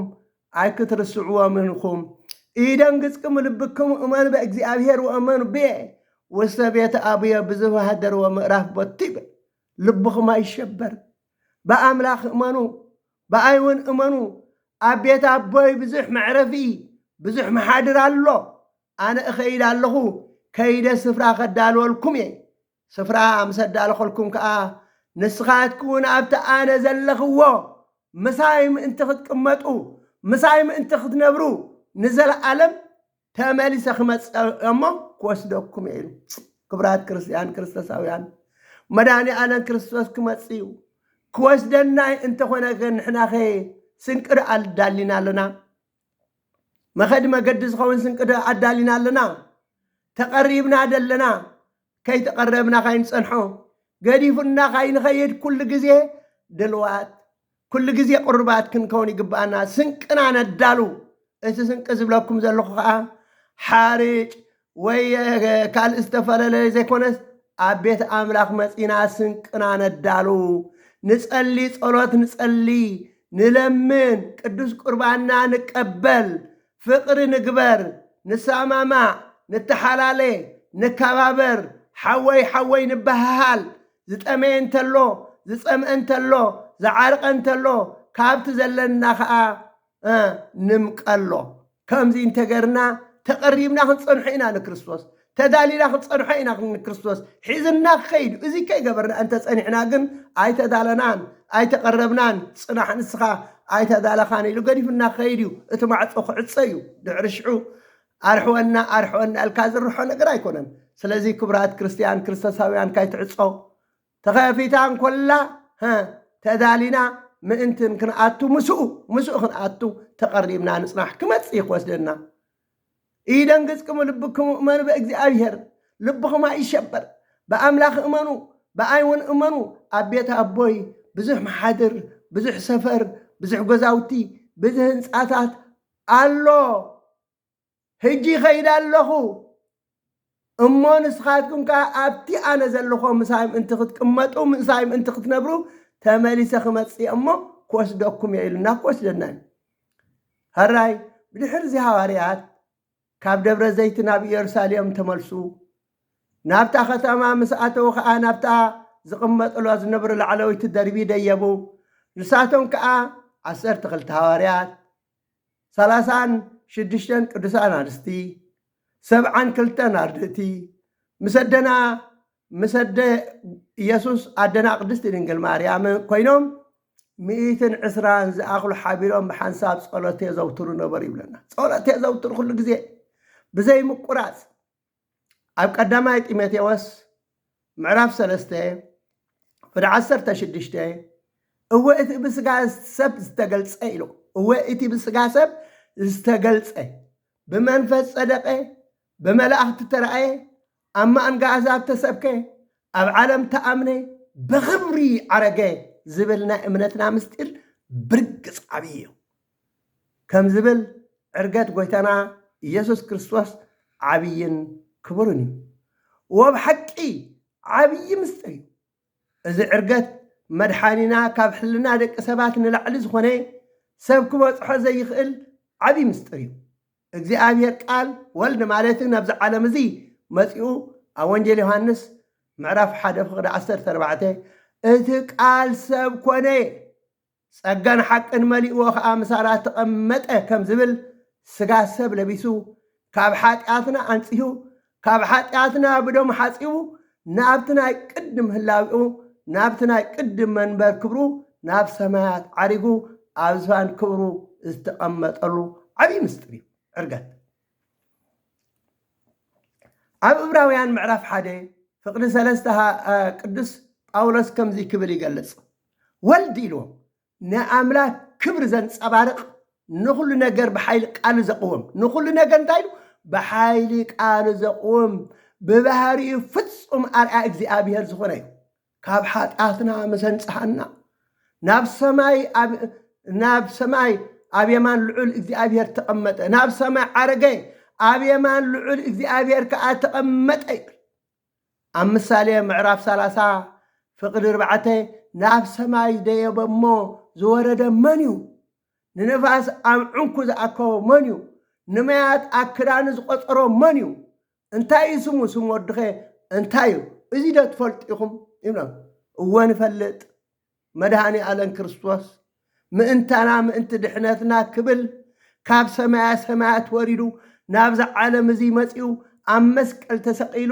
ኣይክትርስዕዎም ኢኹም ኢደንግጽክም ልብክም እመኑ በእግዚአብሔር ወእመኑ ብየ ውስተ ቤተ አብየ ብዝባሃደርዎ ምዕራፍ ቦቲ ይብል ልብኹም ኣይሸበር በኣምላኽ እመኑ በኣይውን እመኑ ኣብ ቤት ኣቦይ ብዙሕ መዕረፊ ብዙሕ መሓድር ኣሎ ኣነ እኸይድ ኣለኹ ከይደ ስፍራ ከዳልወልኩም እየ ስፍራ ምስ ኣዳለኸልኩም ከዓ ንስኻትኩን ኣብቲ ኣነ ዘለኽዎ ምሳይ ምእንቲ ክትቅመጡ ምሳይ ምእንቲ ክትነብሩ ንዘለዓለም ተመሊሰ ክመፅእ እሞ ክወስደኩም እየ ኢሉ ክብራት ክርስቲያን ክርስቶሳውያን መድሃኒ ዓለም ክርስቶስ ክመፅእ እዩ ክወስደና እንተኾነ ግን ንሕና ኸ ስንቅር ኣልዳሊና ኣለና مخد ما قد زخون سنقدر عدالنا لنا تقريبنا دلنا كي تقربنا خاين صنحو قريفنا خاين خيد كل جزء دلوات كل جزء قربات كنكون يقبانا سنقنا ندالو إذا سنق زبلكم زلخا حارج ويا كال استفلل زي كونس أبيت أملاك مسينا سنقنا ندالو نسألي صلوات نسألي نلمن قدوس قرباننا نقبل فقر نقبر نساماما نتحلالي نكبابر حوي نبهال زتأمين تلو زتأمين تلو زعارق انتلو كابت زلنا خا نمقلو كم زين تقرنا تقريبنا خنصنحينا نكريستوس تدالينا خنصنحينا نكريستوس حيزنا خيد ازي كي قبرنا انت صنحنا قن اي تدالنان اي تقربنان صنح نسخا اي تدالخاني لو قريفنا خيديو اتمعصو خعصيو دعرشعو ارحونا الكاز الروحو نقر ايكونن سلازي كبرات كريستيان كريستوساويان كاي تعصو تخافيتان كلها تدالينا من انتن كنأتو مسؤ كنأتو تقريبنا نصنح كمت يقوسدنا إيدان قسكم لبكم أمنوا بأجزائير لبكم ما يشبر بأملاخ أمنوا بأيون أمنوا أبيت أبوي بزح محادر بزح سفر بزح قزاوتي بزح نساتات الله هجي خير الله أمون نسخاتكم كأبتي أنا زلخو مسايم انت خدكمتو مسايم انت خدنبرو تمالي سخمتي أمو كوس دوكم يعيلنا كوس لنان هراي بدحرزي هواريات كاب دبر زيت نابي يرساليم تملسو نابتا ختما مساتو خا نابتا زقمت الواز نبر العلوي تدربي ديبو نساتهم كا 10 تخلت هواريات 30 شدشتن قدسان انستي 7 كلتن اردتي مسد يسوس أدنا قدست دنجل مريم كوينهم 120 زاخلو حابيلهم بحنساب صلاتي زوترو نبر يبلنا صلاتي زوترو كل جزء بزي مقراص اب قداماي تيموثاوس معراف 3 فد 10 شدشته هو اتي بسغا سب استغلص ايلو هو اتي بسغا سب استغلص بمنفس صدقه بملائكه ترأي أما أنقى عذاب تسبكي أب عالم تأمني بغبري عرقي زبلنا إمنتنا مستير برقص عبيه كم زبل عرقات قويتنا يسوس كريستوس عبيين كبرني وبحقي عبي مستري إذا عرقات مدحانينا كابحلنا دك سبات نلعلي زخوني سبكو بصحو زي يخل عبي مستري اجزي عبيه قال ولد مالتنا بزع عالم زي مسيو أوانجيل يوحنس معرف حدا فقد 14 اتقال سب كوني صقان حق مليء وخا مسارات تقمطه كم زبل سغا سب لبيسو كاب حاطياتنا انصيو كاب حاطياتنا بدوم حاصيو نابتنا قدم هلاو نابتنا قدم منبر كبرو ناب سماات عريقو ابزان كبرو استقمطلو عبي مستري ارغات أب إبراويان معرف حدا فقد سلستها قدس أولس كم زي كبر يقلص والدي له نأملاك كبر زن صبارق نخل نجر بحيل قال زقوم نخل نجر نتايلو بحيل قال زقوم ببهاري فتصم أرأى እግዚአብሔር ዝኾነ ካብ ሓጣትና መሰንጽሐና ናብ ሰማይ ኣብ የማን ልዑል እግዚአብሔር ተቐመጠ ናብ ሰማይ ዓረገ ኣብ የማን ልዑል እግዚአብሔር ከኣ ተቐመጠ ኣብ ምሳሌ ምዕራፍ 30 ፍቅዲ 4 ናብ ሰማይ ደየበሞ ዝወረደ መን እዩ ንነፋስ ኣብ ዕንኩ ዝኣከቦ መን እዩ ንማያት ኣክዳኑ ዝቆፀሮ መን እዩ እንታይ ስሙ ስሙ ወድኸ እንታይ እዩ እዚ ዶ ትፈልጡ ኢኹም ይብሎም እወ ንፈልጥ መድሃኒ ዓለም ክርስቶስ ምእንታና ምእንቲ ድሕነትና ክብል ካብ ሰማያት ወሪዱ ናብዛ ዓለም እዚ መፂኡ ኣብ መስቀል ተሰቂሉ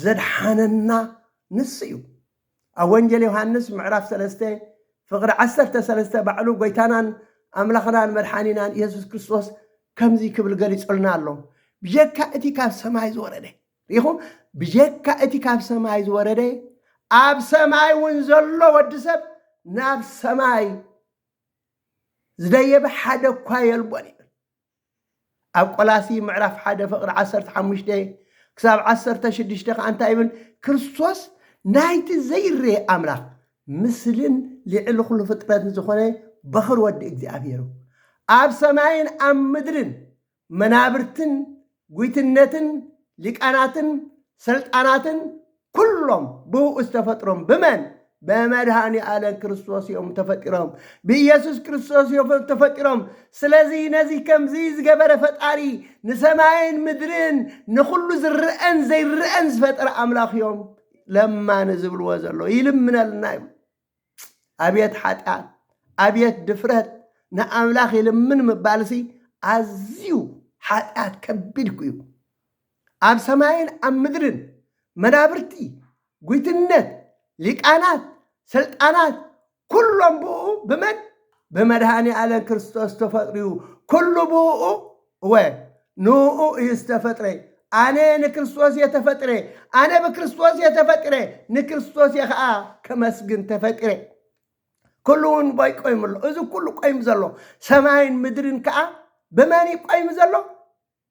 ዘድሓነና ንስ እዩ ኣብ ወንጌል ዮሃንስ ምዕራፍ 3 ፍቅዲ 13 ባዕሉ ጎይታናን ኣምላኽናን መድሓኒናን ኢየሱስ ክርስቶስ ከምዚ ክብል ገሊጹልና ኣሎ ብጀካ እቲ ካብ ሰማይ ዝወረደ ሪኹም ብጀካ እቲ ካብ ሰማይ ዝወረደ ኣብ ሰማይ እውን ዘሎ ወዲ ሰብ ናብ ሰማይ ዝደየበ ሓደ እኳ የልቦን ይብል ኣብ ቆላሲ ምዕራፍ 1 ፍቕሪ 15 ክሳብ 16 ከዓ እንታይ ይብል? ክርስቶስ ናይቲ ዘይርአ ኣምላኽ ምስልን ልዕሊ ኩሉ ፍጥረት ዝኾነ በኽሪ ወዲ እግዚኣብሔር ኣብ ሰማይን ኣብ ምድርን መናብርትን ጉይትነትን ሊቃናትን ስልጣናትን ኩሎም ብኡ ዝተፈጥሮም ብመን? በመድኃኒ ዓለም ክርስቶስ እዮም ተፈጢሮም፣ ብኢየሱስ ክርስቶስ እዮም ተፈጢሮም። ስለዚ ነዚ ከምዚ ዝገበረ ፈጣሪ ንሰማይን ምድርን ንኩሉ ዝርአን ዘይርአን ዝፈጠረ ኣምላኽ እዮም ለማን ዝብልዎ ዘሎ ይልምነልና እዩ። ኣብየት ሓጢአት ኣብየት ድፍረት ንኣምላኽ ይልምን ምባልሲ ኣዝዩ ሓጢአት ከቢድ እዩ። ኣብ ሰማይን ኣብ ምድርን መናብርቲ ጉይትነት ሊቃናት ስልጣናት ኩሎም ብኡ ብመን? ብመድኃኒ ዓለም ክርስቶስ ተፈጥሪዩ ኩሉ ብኡ ንኡ እዩ ዝተፈጥረ። ኣነ ንክርስቶስ የተፈጥረ ኣነ ብክርስቶስ የተፈጥረ ንክርስቶስ ከዓ ከመስግን ተፈጥረ። ኩሉ እውን ቆይሙ ኣሎ። እዚ ኩሉ ቆይሙ ዘሎ ሰማይን ምድርን ከዓ ብመን ቆይሙ ዘሎ?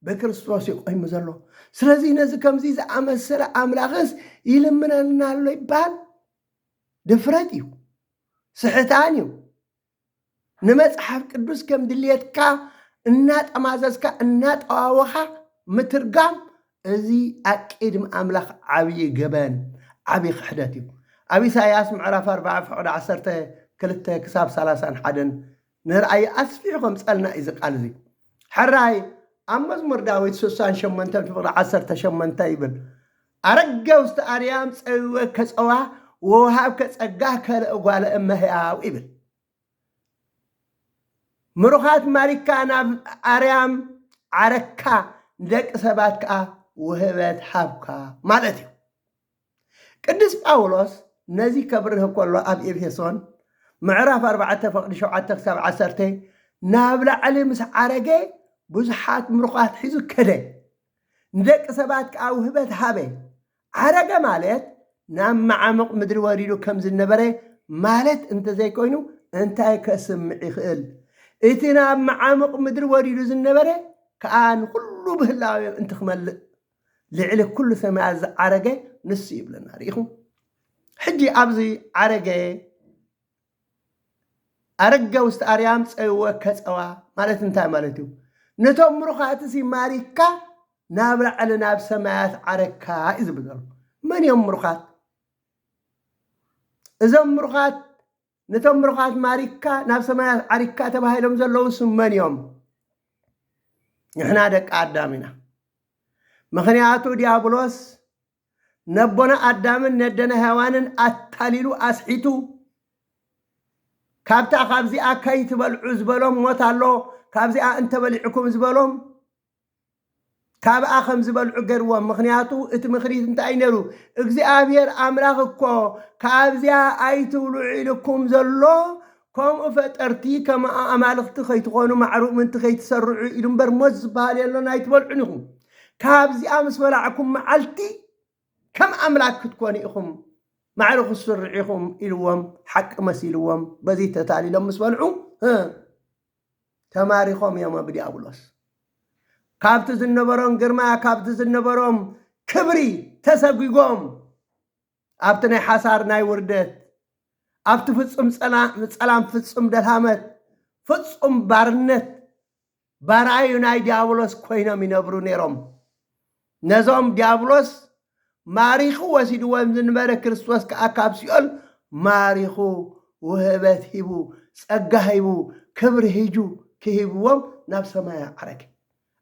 ብክርስቶስ ቆይሙ ዘሎ። ስለዚ ነዚ ከምዚ ዝኣመሰለ ኣምላኽስ ይልምነልና ኣሎ ይበሃል። ድፍረት እዩ፣ ስሕታን እዩ። ንመጽሓፍ ቅዱስ ከም ድልየትካ እናጠማዘዝካ እናጠዋወኻ ምትርጋም እዚ ኣቂድም ኣምላኽ ዓብዪ ገበን ዓብዪ ክሕደት እዩ። ኣብ ኢሳይያስ ምዕራፍ 4 ፍቕዲ 12 ክሳብ 31 ንርአይ ኣስፊዕኩም ጸልና እዩ ቃል እዚ ሕራይ ኣብ መዝሙር ዳዊት 68 ፍቕዲ 18 ይብል ኣረገ ውስተ ኣርያም ፀዊወ ከፀዋ ወሃብ ከጸጋ ከልእ ጓለ እመህያው ይብል። ምሩኻት ማሪካ ናብ ኣርያም ዓረካ ንደቂ ሰባት ከዓ ውህበት ሃብካ ማለት እዩ። ቅዱስ ጳውሎስ ነዚ ከብርህ ከሎ ኣብ ኤፌሶን ምዕራፍ 4 ፍቕዲ 7 ክሳብ 10 ናብ ላዕሊ ምስ ዓረገ ብዙሓት ምሩኻት ሒዙ ከደ ንደቂ ሰባት ከዓ ውህበት ሃበ። ዓረገ ማለት ናብ መዓምቕ ምድሪ ወሪዱ ከም ዝነበረ ማለት እንተዘይኮይኑ እንታይ ከስምዕ ይኽእል? እቲ ናብ መዓምቕ ምድሪ ወሪዱ ዝነበረ ከዓ ንኩሉ ብህላዊ እንትክመልእ ልዕሊ ኩሉ ሰማያት ዝዓረገ ንሱ ይብለና ርኢኹም። ሕጂ ኣብዚ ኣረገ ውስጥ ኣርያም ፀዊወ ከፀዋ ማለት እንታይ ማለት እዩ? ነቶም ምሩኻት እዚ ማሪካ ናብ ላዕሊ ናብ ሰማያት ዓረካ እዩ ዝብል ዘሎ። መን እዮም ምሩኻት? እዞም ምሩኻት ነቶም ምሩኻት ማሪካ ናብ ሰማያት ዓሪካ ተባሂሎም ዘለዉ ስም መን እዮም? ንሕና ደቂ ኣዳም ኢና። ምክንያቱ ዲያብሎስ ነቦና ኣዳምን ነደነ ሔዋንን ኣታሊሉ ኣስሒቱ ካብታ ካብዚኣ ከይትበልዑ ዝበሎም ሞት ኣሎ፣ ካብዚኣ እንተበሊዕኩም ዝበሎም ካብኣ ከም ዝበልዑ ገርዎም። ምክንያቱ እቲ ምክሪት እንታይ ነይሩ? እግዚኣብሔር ኣምላኽ እኮ ካብዚኣ ኣይትብሉ ኢልኩም ዘሎ ከምኡ ፈጠርቲ ከም ኣማልኽቲ ከይትኾኑ ማዕሩግ ምንቲ ከይትሰርዑ ኢሉ እምበር ሞት ዝበሃል የሎን ኣይትበልዑን ኢኹም። ካብዚኣ ምስ በላዕኩም መዓልቲ ከም ኣምላክ ክትኮኑ ኢኹም ማዕሩግ ክስርዑ ኢኹም ኢልዎም ሓቂ መሲልዎም። በዚ ተታሊሎም ምስ በልዑ ተማሪኾም እዮም ብዲያብሎስ። ካብቲ ዝነበሮም ግርማ ካብቲ ዝነበሮም ክብሪ ተሰጊጎም ኣብቲ ናይ ሓሳር ናይ ውርደት ኣብቲ ፍጹም ጸላም ፍጹም ደልሃመት ፍጹም ባርነት ባርኣዩ ናይ ዲያብሎስ ኮይኖም ይነብሩ ነይሮም። ነዞም ዲያብሎስ ማሪኹ ወሲድዎም ዝነበረ ክርስቶስ ከዓ ካብ ሲኦል ማሪኹ ውህበት ሂቡ ጸጋ ሂቡ ክብሪ ሂጁ ክሂብዎም ናብ ሰማይ ዓረገ።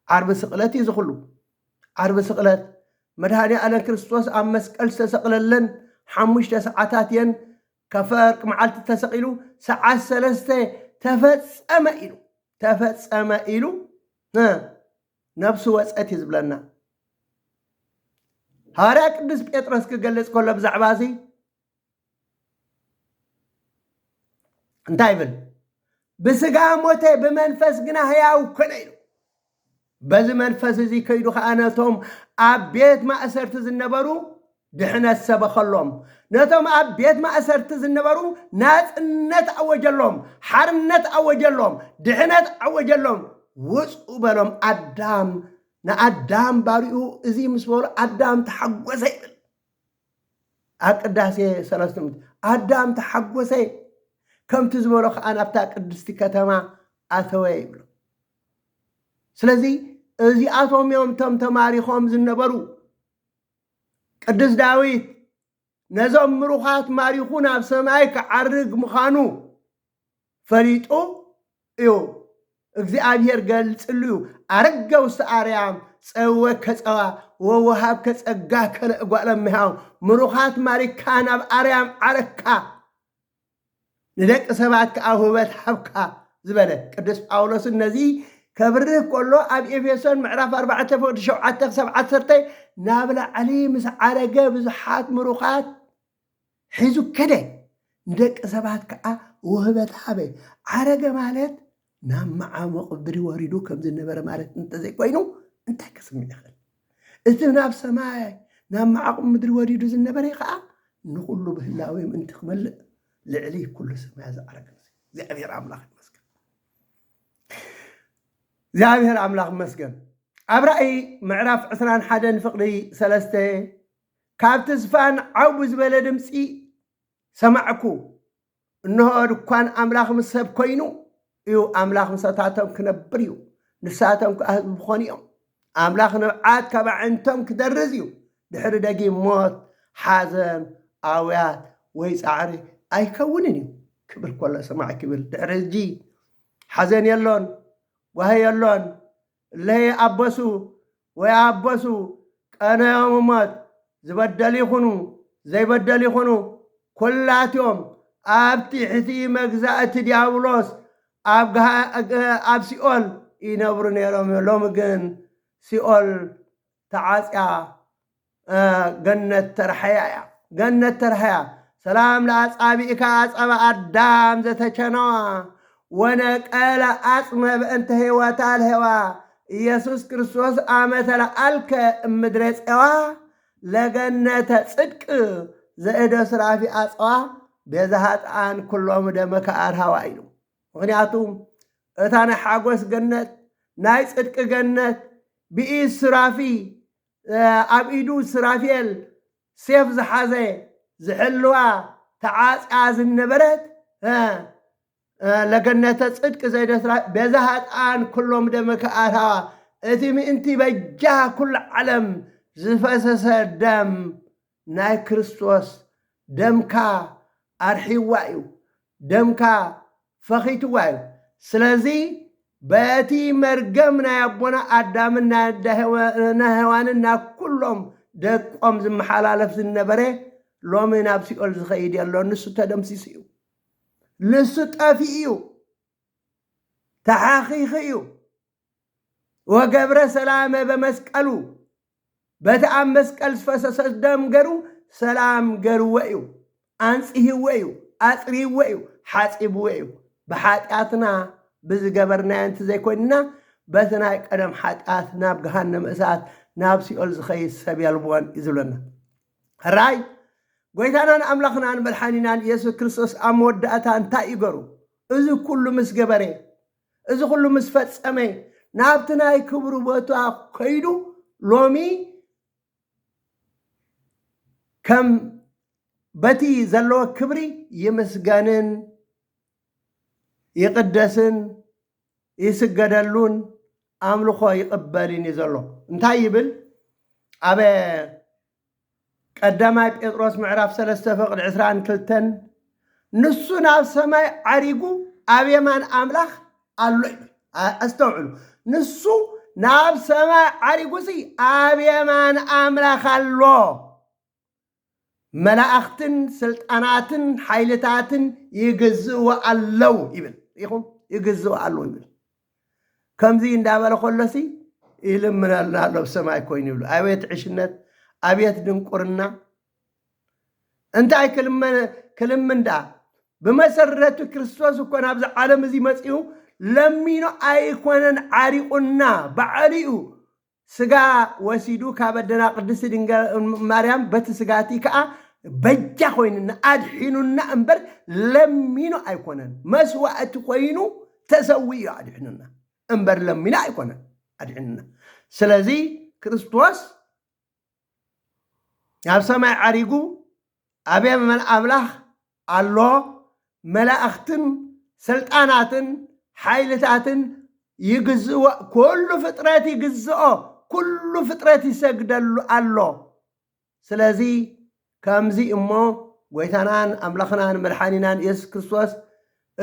ዓርቢ ስቕለት እዩ ዝኽሉ። ዓርቢ ስቕለት መድኃኒ ዓለም ክርስቶስ ኣብ መስቀል ዝተሰቕለለን 5 ሰዓታት እየን። ከፈርቂ መዓልቲ ተሰቂሉ ሰዓት 3 ተፈጸመ ኢሉ ነብሱ ወፀት እዩ ዝብለና። ሐዋርያ ቅዱስ ጴጥሮስ ክገልጽ ከሎ ብዛዕባ እዚ እንታይ ይብል? ብስጋ ሞተ ብመንፈስ ግና ሕያው ኮነ ኢሉ። በዚ መንፈስ እዚ ከይዱ ከዓ ነቶም ኣብ ቤት ማእሰርቲ ዝነበሩ ድሕነት ሰበኸሎም። ነቶም ኣብ ቤት ማእሰርቲ ዝነበሩ ናጽነት ኣወጀሎም፣ ሓርነት ኣወጀሎም፣ ድሕነት ኣወጀሎም፣ وصو بلوم أدام نأدام باريو إزي مسبول أدام تحقوسي أقداسي سلستمت أدام تحقوسي كم تزبولو أنا أبتاك قدستي كتما أثوي بلو سلزي إزي أثوم يوم تم تماريخوم زنبرو قدس داويت نزوم مروخات ماريخونا بسمايك عرق مخانو فريتو إيو እግዚአብሔር ገልጽልዩ አረጋው ሰአርያም ጸወ ከጸዋ ወወሃብ ከጸጋ ከለጓለምሃው ምሩኻት ማሪካ ናብ አርያም አረካ ለደቅ ሰባት ከአሁበት ሐብካ ዝበለ ቅዱስ ጳውሎስ እነዚህ ከብርህ ቆሎ አብ ኤፌሶን ምዕራፍ 4 ፍቅድ 7 ናብላ ዓሊ ምስ ዓረገ ብዙሓት ምሩኻት ሒዙ ከደ ደቅ ሰባት ከአ ወህበት ሐበ ዓረገ ማለት نام معامق بدري واريدو كم زي النبرة مالت انت زي كوينو انت كسم يخل اذن ناب سماي نام معاق بدري واريدو زي النبرة يقع نقول له بهلاوي من تخمل لعليه كل سماء هذا عرق زي أبير عملاق مسكن زي أبير عملاق مسكن أبرأي معرف عسران حدا فقري سلسته كابت زفان عوز بلد مسي سمعكو انه كان أملاق مسهب كوينو يو أملاخ مساتاتهم كنبريو نساتهم كأهل بخونيهم أملاخ نبعات كبعنتهم كدرزيو دحر دقي موت حازن آويات ويس عري أي كونني كبر كل سماع كبر دحرجي حزن يلون وهي يلون اللي أبسو ويا أبسو أنا يوم مات زبدلي خنو زي بدلي خنو كلاتهم أبتي حتي مجزأة ديابلوس أب سيول ينبرون يرام لوم جن سيول تعاسيا جنة ترحيا سلام لأصحابي إكاس أبا أدام زتشنوا ونك ألا أسمى بأنت هوا تال هوا يسوس كريستوس آمت لألك مدرس إوا لجنة صدق زائد سرافي أسوا بيزهات عن كلهم دمك أرها وعينو ምክንያቱም እታነ ሓጎስ ገነት ናይ ጽድቂ ገነት ብኢድ ስራፊ ኣብ ኢዱ ስራፊል ሴፍ ዝሓዘ ዝሕልዋ ተዓጽያ ዝነበረት ለገነተ ጽድቂ ዘይደስራ በዛሃጣን ኩሎም ደመከ ኣርሃዋ እቲ ምእንቲ በጃ ኩሉ ዓለም ዝፈሰሰ ደም ናይ ክርስቶስ ደምካ ኣርሒዋ እዩ ደምካ فخيت واي سلازي باتي مرقمنا يا ابونا قدامنا نهواننا كلهم دقهم زم حلالف النبره لو من ابسي اول زخيد يالله نسو تدمسيسيو نسو طافيو تحقيقيو وقبر سلامه بمسقلو بتعم مسقل فسس دم غرو سلام غرو ويو انصي ويو اصري ويو حاسب ويو بحاتاتنا بزغبرنا انت زي كنا بسنا قدم حاتاتنا بجهنم اسات نابسي اول زخيس سبيال بوان يزلنا راي غويتانا املاخنا بالحنينا يسوع كريستوس اموداتا انت يغرو اذ كل مسغبري اذ كل مسفصمي نابتنا يكبروا بوتا كيدو لومي كم بتي زلو كبري يمسغانن يقدسن يسجدلون أملخو يقبلين يزلو انتهى يبل أبي قدما بيطرس معرف 3 فقد 20 كلتن نسونا بسماي عريقو أبي من أملخ قالوا استوعلوا نسو ناب سماي عريقو سي أبي من أملخ الله ملاأختن سلطاناتن حيلتاتن يجزوا الله يبل يخون يجزوا الله يبل كم زي ندابل خلصي يلمنا الله بسماء كوين يبل أبيت عشنت أبيت دنقرنا أنت أي كلمة دا بمسرة كريستوس وكون أبز عالم زي مسيو لمينو أي كونن عارقنا بعريو سجا وسيدو كابدنا قدس دينغا مريم بت سجاتي كا بجا خويننا ادحيننا انبر لمينو ايكونن مسوات خوينو تسوي ادحيننا እምበር ለሚና ኣይኮነን ኣድዒንና ስለዚ ክርስቶስ ኣብ ሰማይ ዓሪጉ ኣበየ ኣምላኽ ኣሎ መላእኽትን ስልጣናትን ሓይልታትን ይግዝእዎ ኩሉ ፍጥረት ይግዝኦ ኩሉ ፍጥረት ይሰግደሉ ኣሎ ስለዚ ከምዚ እሞ ጎይታናን ኣምላኽናን መድሓኒናን ኢየሱስ ክርስቶስ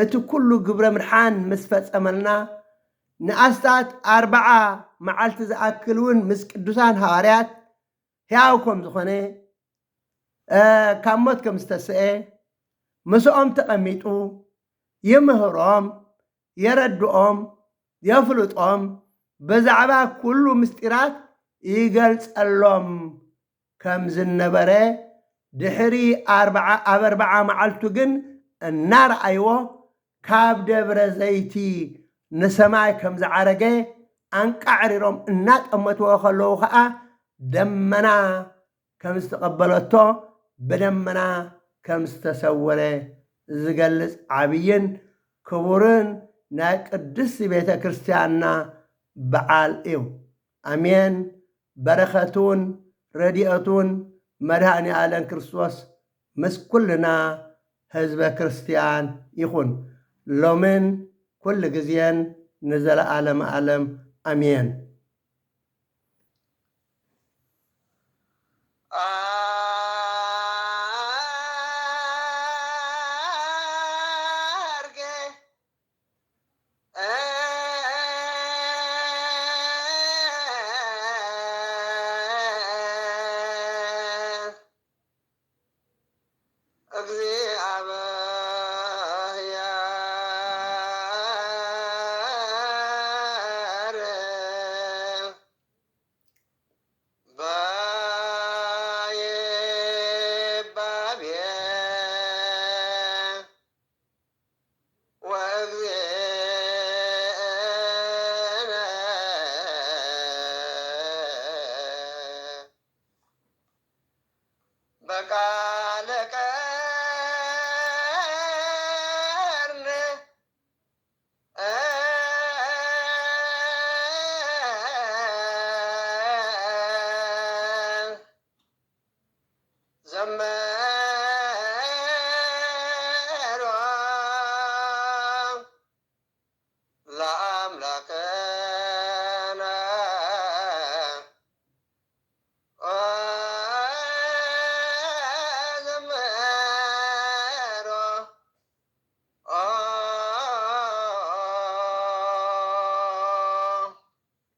እቲ ኩሉ ግብረ ምድሓን ምስ ፈጸመልና ንኣስታት 40 መዓልቲ ዝኣክል እውን ምስ ቅዱሳን ሃዋርያት ሕያው ከም ዝኾነ ካብ ሞት ከም ዝተስአ ምስኦም ተቐሚጡ ይምህሮም የረድኦም የፍልጦም ብዛዕባ ኩሉ ምስጢራት ይገልጸሎም ከም ዝነበረ ድሕሪ ኣብ 40 መዓልቱ ግን እናረኣይዎ ካብ ደብረ ዘይቲ ንሰማይ ከም ዝዓረገ ኣንቃዕሪሮም እናጠመትዎ ከለዉ ከዓ ደመና ከም ዝተቐበለቶ ብደመና ከም ዝተሰወረ ዝገልጽ ዓብይን ክቡርን ናይ ቅድስቲ ቤተ ክርስቲያንና በዓል እዩ ኣሜን በረኸቱን ረድኤቱን መድሃኒ ዓለም ክርስቶስ ምስ ኩልና ህዝበ ክርስቲያን ይኹን ሎምን ኩሉ ጊዜን ንዘለዓለመ ዓለም ኣሜን በቃ